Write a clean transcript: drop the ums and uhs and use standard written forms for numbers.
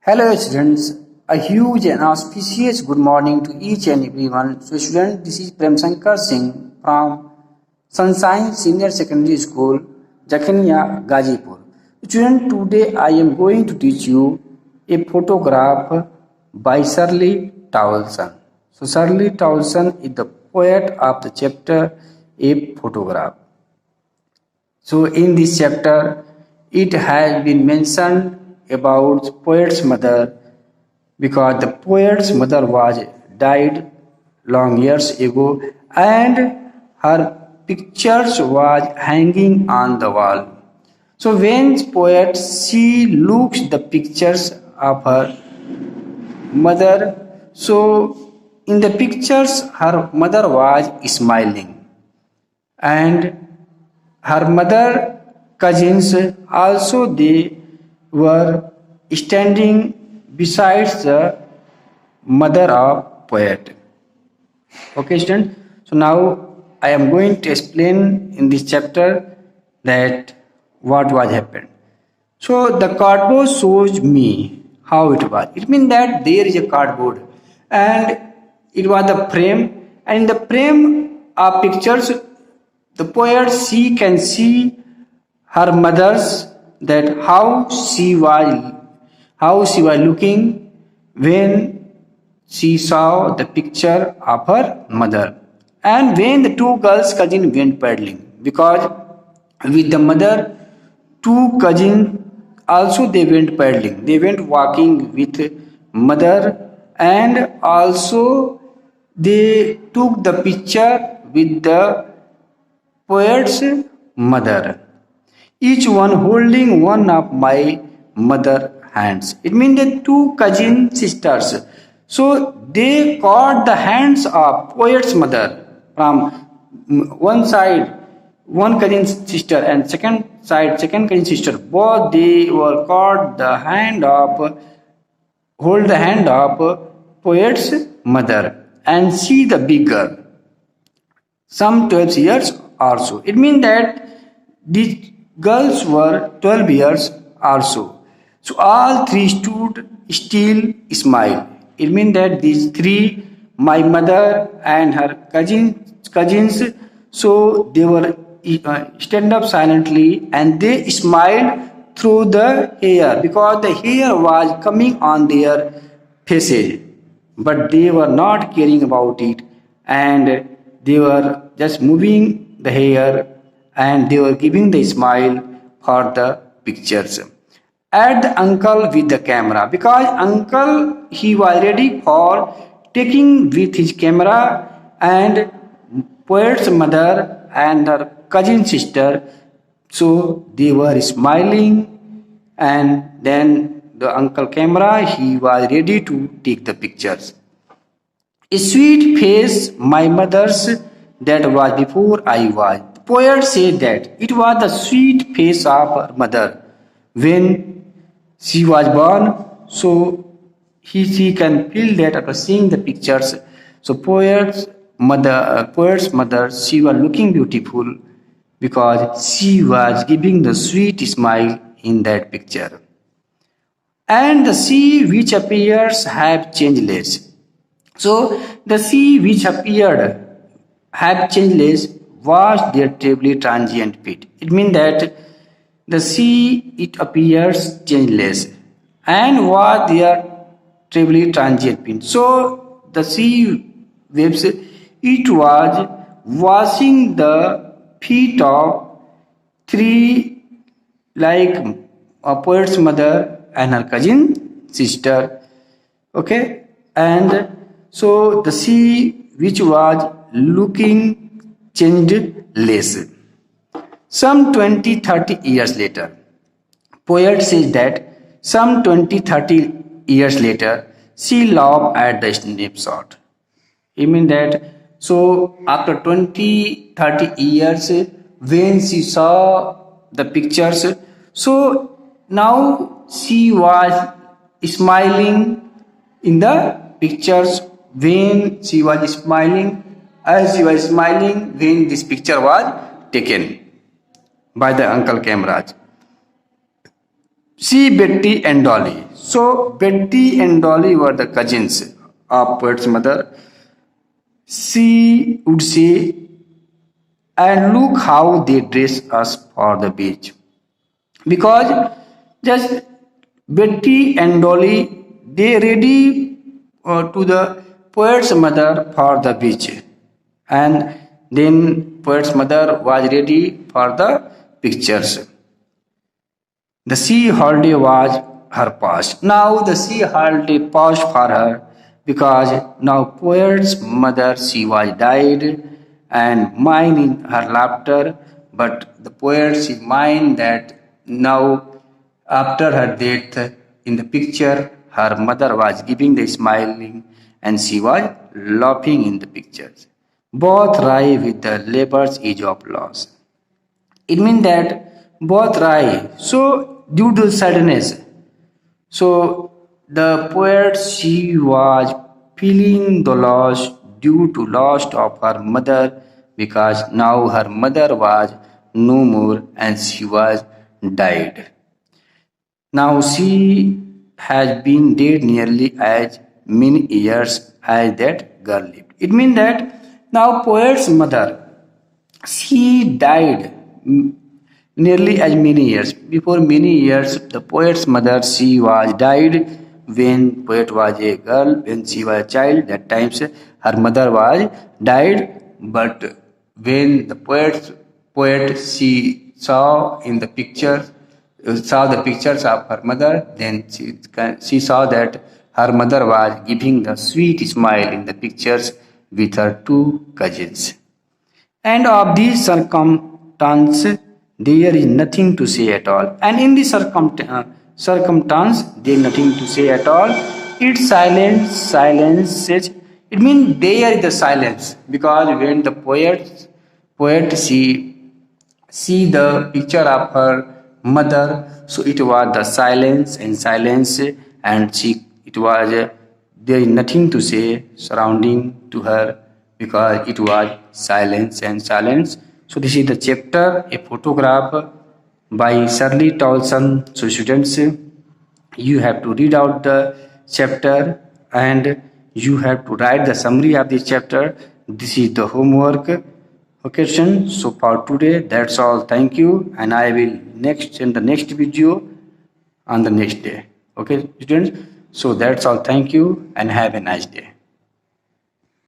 Hello students, a huge and auspicious good morning to each and everyone. So student, this is Prem Shankar Singh from Sunshine Senior Secondary School, Jakhania, Gazipur. Student, today I am going to teach you a photograph by Shirley Towson. So Shirley Towson is the poet of the chapter A Photograph. So in this chapter, it has been mentioned about poet's mother because the poet's mother was died long years ago and her pictures was hanging on the wall. So when poet she looks the pictures of her mother, so in the pictures her mother was smiling and her mother cousins also they were standing besides the mother of poet. Okay, student. So now I am going to explain in this chapter that what was happened. So the cardboard shows me how it was. It means that there is a cardboard and it was the frame, and in the frame of pictures the poet she can see her mother's that how she was looking when she saw the picture of her mother. And when the two girls cousin went paddling, because with the mother two cousins also they went paddling, they went walking with mother, and also they took the picture with the poet's mother, each one holding one of my mother hands. It means the two cousin sisters. So they caught the hands of poet's mother from one side, one cousin sister, and second side, second cousin sister. Both they were caught the hand of, hold the hand of poet's mother and see the big girl, some 12 years or so. It means that these girls were 12 years or so. So all three stood still smile. It means that these three, my mother and her cousins, so they were stand up silently and they smiled through the hair because the hair was coming on their faces, but they were not caring about it and they were just moving the hair and they were giving the smile for the pictures. At the uncle with the camera because uncle he was ready for taking with his camera, and poet's mother and her cousin sister, so they were smiling, and then the uncle camera he was ready to take the pictures. A sweet face my mother's that was before I was. The poet said that it was the sweet face of her mother when she was born. So she can feel that after seeing the pictures. So poet's mother, she was looking beautiful because she was giving the sweet smile in that picture. And the sea which appears have changeless. So the sea which appeared have changeless was their terribly transient fit. It means that the sea it appears changeless and was their terribly transient fit. So the sea waves it was washing the feet of three, like a poet's mother and her cousin sister. Okay, and so the sea which was looking changed less. Some 20-30 years later, poet says that some 20-30 years later, she laughed at the snapshot. I mean that, so after 20-30 years, when she saw the pictures, so now she was smiling in the pictures when she was smiling, as she was smiling when this picture was taken by the uncle cameras. See Betty and Dolly. So Betty and Dolly were the cousins of poet's mother. She would say, and look how they dress us for the beach. Because just Betty and Dolly, they ready to the poet's mother for the beach. And then poet's mother was ready for the pictures. The sea holiday was her past. Now the sea holiday paused for her because now poet's mother she was died and mine in her laughter, but the poet she mind that now after her death in the picture her mother was giving the smiling and she was laughing in the pictures. Both lie with the labor's age of loss. It means that both lie. So due to sadness, so the poet she was feeling the loss due to loss of her mother because now her mother was no more and she was died. Now she has been dead nearly as many years as that girl lived. It means that now poet's mother she died nearly as many years. Before many years, the poet's mother she was died when poet was a girl, when she was a child. That times her mother was died, but when the poet she saw in the pictures saw the pictures of her mother, then she saw that her mother was giving the sweet smile in the pictures with her two cousins. And of these circumstance, there is nothing to say at all. And in this circumstance, there is nothing to say at all. It's silence. It means there is the silence because when the poet see the picture of her mother, so it was the silence, and it was there is nothing to say surrounding to her because it was silence. So this is the chapter, a photograph by Shirley Towson. So students, you have to read out the chapter and you have to write the summary of this chapter. This is the homework question. So for today, that's all. Thank you, and I will next in the next video on the next day. Okay, students. So that's all. Thank you, and have a nice day.